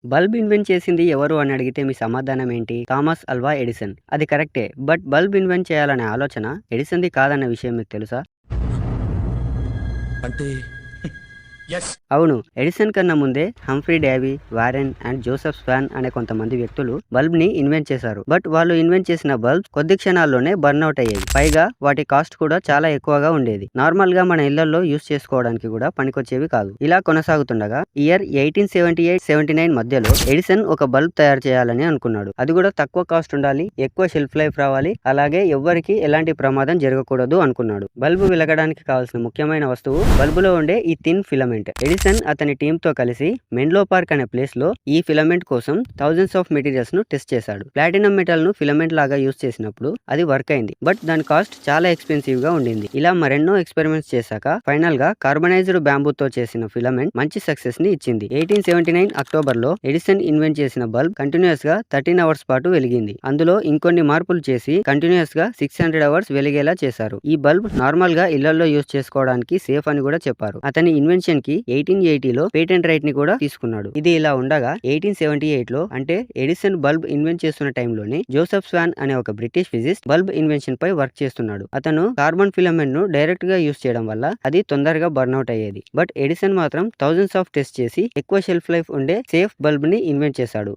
Bulb invent చేసింది ఎవరు అని అడిగితే మీ సమాధానం ఏంటి? Thomas Alva Edison. అది కరెక్టే. బట్ బల్బ్ ఇన్వెంట్ చేయాలనే ఆలోచన ఎడిసన్‌ది కాదన్న విషయం మీకు తెలుసా? అంటే యెస్. అవును. ఎడిసన్ కన్నా ముందే Humphry Davy, Warren and Joseph Swan అనే కొంతమంది వ్యక్తులు బల్బ్ ని ఇన్వెంట్ చేశారు. బట్ వాళ్ళు ఇన్వెంట్ చేసిన బల్బ్స్ కొద్ది క్షణాల్లోనే బర్న్ అవుట్ అయ్యేవి. పైగా వాటి కాస్ట్ కూడా చాలా ఎక్కువగా ఉండేది. నార్మల్ గా మన ఇళ్లలో యూస్ చేసుకోవడానికి కూడా పనికొచ్చేవి కాదు. ఇలా కొనసాగుతుండగా ఇయర్ 1878-79 మధ్యలో ఎడిసన్ ఒక బల్బ్ తయారు చేయాలని అనుకున్నాడు. అది కూడా తక్కువ కాస్ట్ ఉండాలి, ఎక్కువ షెల్ఫ్ లైఫ్ రావాలి, అలాగే ఎవ్వరికి ఎలాంటి ప్రమాదం జరగకూడదు అనుకున్నాడు. బల్బు వెలగడానికి కావాల్సిన ముఖ్యమైన వస్తువు బల్బులో ఉండే ఈ థిన్ ఫిలమెంట్. ఎడిసన్ అతని టీమ్ తో కలిసి మెంలో పార్క్ అనే ప్లేస్ లో ఈ ఫిలమెంట్ కోసం థౌజండ్స్ ఆఫ్ మెటీరియల్స్ ను టెస్ట్ చేశాడు. ప్లాటినం మెటల్ ను ఫిలమెంట్ లాగా యూస్ చేసినప్పుడు అది వర్క్ అయింది. బట్ దాని కాస్ట్ చాలా ఎక్స్పెన్సివ్ గా ఉండింది. ఇలా మరెన్నో ఎక్స్పెరిమెంట్స్ చేశాక ఫైనల్ గా కార్బనైజ్డ్ బ్యాంబూ తో చేసిన ఫిలమెంట్ మంచి సక్సెస్ ని ఇచ్చింది. 1879 అక్టోబర్ లో ఎడిసన్ ఇన్వెంట్ చేసిన బల్బ్ కంటిన్యూస్ గా 13 అవర్స్ పాటు వెలిగింది. అందులో ఇంకొన్ని మార్పులు చేసి కంటిన్యూస్ గా 600 అవర్స్ వెలిగేలా చేశారు. ఈ బల్బ్ నార్మల్ గా ఇళ్లలో యూస్ చేసుకోవడానికి సేఫ్ అని కూడా చెప్పారు. అతని ఇన్వెన్షన్ కి 1880లో పేటెంట్ రైట్ ని కూడా తీసుకున్నాడు. ఇది ఇలా ఉండగా 1878 లో అంటే ఎడిసన్ బల్బ్ ఇన్వెంట్ చేస్తున్న టైంలోనే జోసెఫ్ స్వాన్ అనే ఒక బ్రిటిష్ ఫిజిస్ట్ బల్బ్ ఇన్వెన్షన్ పై వర్క్ చేస్తున్నాడు. అతను కార్బన్ ఫిలమెంట్ ను డైరెక్ట్ గా యూస్ చేయడం వల్ల అది తొందరగా బర్న్అవుట్ అయ్యేది. బట్ ఎడిసన్ మాత్రం థౌజండ్స్ ఆఫ్ టెస్ట్ చేసి ఎక్కువ షెల్ఫ్ లైఫ్ ఉండే సేఫ్ బల్బ్ ని ఇన్వెంట్ చేశాడు.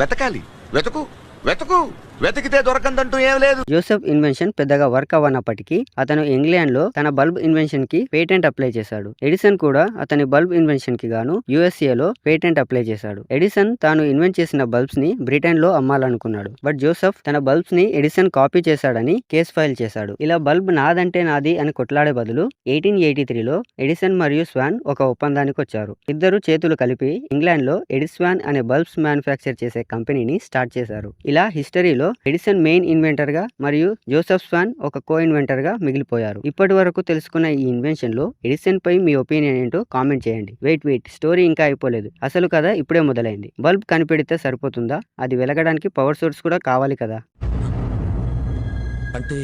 వెతకాలి, వెతుకు వెతుకు, వెతికితే దొరకందంటూ ఏం లేదు. జోసెఫ్ ఇన్వెన్షన్ పెద్దగా వర్క్ అవ్వనప్పటికీ అతను ఇంగ్లాండ్ లో తన బల్బ్ ఇన్వెన్షన్ కి పేటెంట్ అప్లై చేశాడు. ఎడిసన్ కూడా అతని బల్బ్ ఇన్వెన్షన్ కి గాను USA లో పేటెంట్ అప్లై చేశాడు. ఎడిసన్ తాను ఇన్వెంట్ చేసిన బల్బ్స్ ని బ్రిటన్ లో అమ్మాలనుకున్నాడు. బట్ జోసెఫ్ తన బల్బ్స్ ని ఎడిసన్ కాపీ చేశాడని కేసు ఫైల్ చేశాడు. ఇలా బల్బ్ నాదంటే నాది అని కొట్లాడే బదులు 1883లో ఎడిసన్ మరియు స్వాన్ ఒక ఒప్పందానికి వచ్చారు. ఇద్దరు చేతులు కలిపి ఇంగ్లాండ్ లో ఎడిస్వాన్ అనే బల్బ్స్ మ్యానుఫ్యాక్చర్ చేసే కంపెనీని స్టార్ట్ చేశారు. ఇలా హిస్టరీలో ఎడిసన్ మెయిన్ ఇన్వెంటర్ గా మరియు జోసెఫ్ స్వాన్ ఒక కో ఇన్వెంటర్ గా మిగిలిపోయారు. ఇప్పటి వరకు తెలుసుకున్న ఈ ఇన్వెన్షన్ లో ఎడిసన్ పై మీ ఒపీనియన్ ఏంటో కామెంట్ చేయండి. వెయిట్ స్టోరీ ఇంకా అయిపోలేదు. అసలు కథ ఇప్పుడే మొదలైంది. బల్బ్ కనిపెడితే సరిపోతుందా? అది వెలగడానికి పవర్ సోర్స్ కూడా కావాలి కదా. అంటే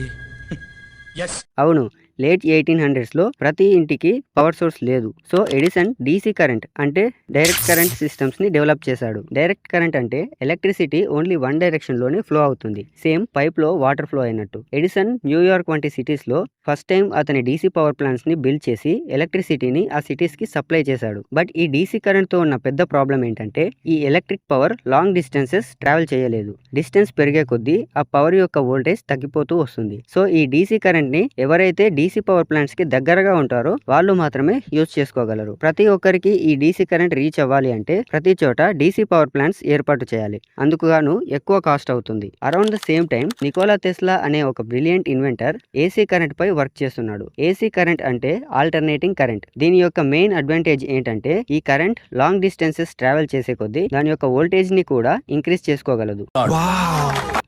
యెస్. అవును. లేట్ 1800s లో ప్రతి ఇంటికి పవర్ సోర్స్ లేదు. సో ఎడిసన్ DC కరెంట్ అంటే డైరెక్ట్ కరెంట్ సిస్టమ్స్ ని డెవలప్ చేశాడు. డైరెక్ట్ కరెంట్ అంటే ఎలక్ట్రిసిటీ ఓన్లీ వన్ డైరెక్షన్ లోనే ఫ్లో అవుతుంది. సేమ్ పైప్ లో వాటర్ ఫ్లో అయినట్టు. ఎడిసన్ న్యూయార్క్ వంటి సిటీస్ లో ఫస్ట్ టైం అతని DC పవర్ ప్లాంట్స్ ని బిల్డ్ చేసి ఎలక్ట్రిసిటీని ఆ సిటీస్ కి సప్లై చేశాడు. బట్ ఈ DC కరెంట్ తో ఉన్న పెద్ద ప్రాబ్లం ఏంటంటే ఈ electric power long distances travel చేయలేదు. డిస్టెన్స్ పెరిగే కొద్దీ ఆ పవర్ యొక్క వోల్టేజ్ తగ్గిపోతూ వస్తుంది. సో ఈ DC కరెంట్ ని ఎవరైతే DC పవర్ ప్లాంట్స్ కి దగ్గరగా ఉంటారో వాళ్ళు మాత్రమే యూజ్ చేసుకోగలరు. ప్రతి ఒక్కరికి ఈ DC కరెంట్ రీచ్ అవ్వాలి అంటే ప్రతి చోట DC పవర్ ప్లాంట్స్ ఏర్పాటు చేయాలి. అందుకు గాను ఎక్కువ కాస్ట్ అవుతుంది. Around the same time Nicola Tesla అనే ఒక బ్రిలియంట్ ఇన్వెంటర్ AC కరెంట్ పై వర్క్ చేస్తున్నాడు. AC కరెంట్ అంటే ఆల్టర్నేటింగ్ కరెంట్. దీని యొక్క మెయిన్ అడ్వాంటేజ్ ఏంటంటే ఈ కరెంట్ లాంగ్ డిస్టెన్సెస్ ట్రావెల్ చేసే కొద్దీ దాని యొక్క వోల్టేజ్ ని కూడా ఇంక్రీజ్ చేసుకోగలదు.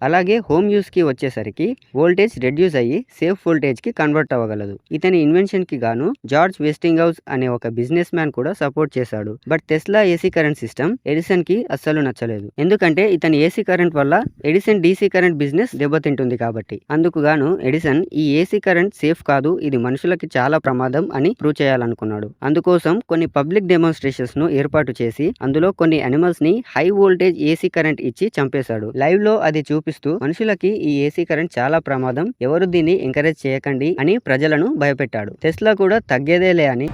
అలాగే హోమ్ యూస్ కి వచ్చేసరికి వోల్టేజ్ రెడ్యూస్ అయ్యి సేఫ్ వోల్టేజ్ కి కన్వర్ట్ అవ్వగలదు. ఇతని ఇన్వెన్షన్ కి గాను జార్జ్ వెస్టింగ్హౌస్ అనే ఒక బిజినెస్ మ్యాన్ కూడా సపోర్ట్ చేశాడు. But Tesla AC current system Edison కి అస్సలు నచ్చలేదు. ఎందుకంటే ఇతని AC కరెంట్ వల్ల ఎడిసన్ DC కరెంట్ బిజినెస్ దెబ్బతింటుంది కాబట్టి. అందుకు గాను ఎడిసన్ ఈ AC కరెంట్ సేఫ్ కాదు, ఇది మనుషులకి చాలా ప్రమాదం అని ప్రూవ్ చేయాలనుకున్నాడు. అందుకోసం కొన్ని పబ్లిక్ డెమోన్స్ట్రేషన్స్ ను ఏర్పాటు చేసి అందులో కొన్ని అనిమల్స్ ని హై వోల్టేజ్ AC కరెంట్ ఇచ్చి చంపేశాడు. లైవ్ లో అది చూపిస్తూ మనుషులకి ఈ AC కరెంట్ చాలా ప్రమాదం, ఎవరు దీన్ని ఎంకరేజ్ చేయకండి అని ప్రజలను భయపెట్టాడు. టెస్లా కూడా తగ్గేదేలే అని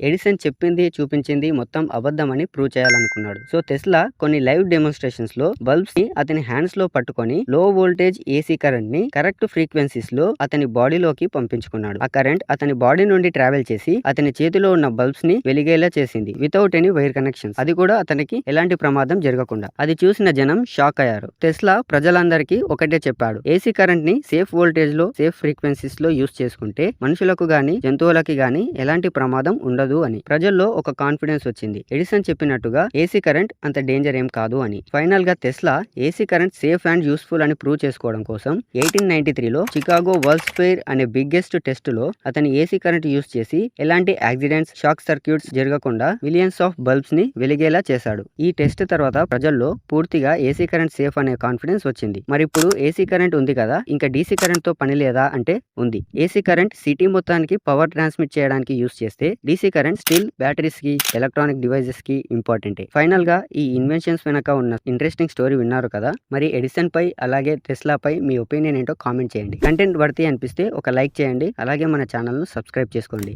ఎడిసన్ చెప్పింది చూపించింది మొత్తం అబద్ధమని ప్రూవ్ చేయాలనుకున్నాడు. సో టెస్లా కొన్ని లైవ్ డెమోన్స్ట్రేషన్స్ లో బల్బ్స్ ని అతని హ్యాండ్స్ లో పట్టుకొని లో వోల్టేజ్ AC కరెంట్ ని కరెక్ట్ ఫ్రీక్వెన్సీస్ లో అతని బాడీలోకి పంపించుకున్నాడు. ఆ కరెంట్ అతని బాడీ నుండి ట్రావెల్ చేసి అతని చేతిలో ఉన్న బల్బ్స్ ని వెలిగేలా చేసింది వితౌట్ ఎనీ వైర్ కనెక్షన్స్. అది కూడా అతనికి ఎలాంటి ప్రమాదం జరగకుండా. అది చూసిన జనం షాక్ అయ్యారు. టెస్లా ప్రజలందరికీ ఒకటే చెప్పాడు, AC కరెంట్ ని సేఫ్ వోల్టేజ్ లో సేఫ్ ఫ్రీక్వెన్సీస్ లో యూస్ చేసుకుంటే మనుషులకు గాని జంతువులకి గాని ఎలాంటి ప్రమాదం ఉండదు అని. ప్రజల్లో ఒక కాన్ఫిడెన్స్ వచ్చింది. ఎడిసన్ చెప్పినట్టుగా AC కరెంట్ అంత డేంజర్ ఏం కాదు అని. ఫైనల్ గా Tesla AC current safe and useful అని ప్రూవ్ చేసుకోవడం కోసం 1893లో చికాగో వరల్డ్స్ ఫెయిర్ అనే బిగ్గెస్ట్ టెస్ట్ లో అతని AC కరెంట్ యూస్ చేసి ఎలాంటి యాక్సిడెంట్స్, షాక్ సర్క్యూట్స్ జరగకుండా మిలియన్స్ ఆఫ్ బల్బ్స్ ని వెలిగేలా చేశాడు. ఈ టెస్ట్ తర్వాత ప్రజల్లో పూర్తిగా AC కరెంట్ సేఫ్ అనే కాన్ఫిడెన్స్ వచ్చింది. మరి ఇప్పుడు AC కరెంట్ ఉంది కదా, ఇంకా DC కరెంట్ తో పని లేదా అంటే ఉంది. ఏసీ కరెంట్ సిటీ మొత్తానికి పవర్ ట్రాన్స్మిట్ చేయడానికి యూస్ చేస్తే డీసీ కరెంట్ స్టిల్ బ్యాటరీస్ కి, ఎలక్ట్రానిక్ డివైజెస్ కి ఇంపార్టెంటే. ఫైనల్ గా ఈ ఇన్వెన్షన్స్ వెనక ఉన్న ఇంట్రెస్టింగ్ స్టోరీ విన్నారు కదా. మరి ఎడిసన్ పై అలాగే టెస్లా పై మీ ఒపీనియన్ ఏంటో కామెంట్ చేయండి. కంటెంట్ వర్తి అనిపిస్తే ఒక లైక్ చేయండి. అలాగే మన ఛానల్ ను సబ్స్క్రైబ్ చేసుకోండి.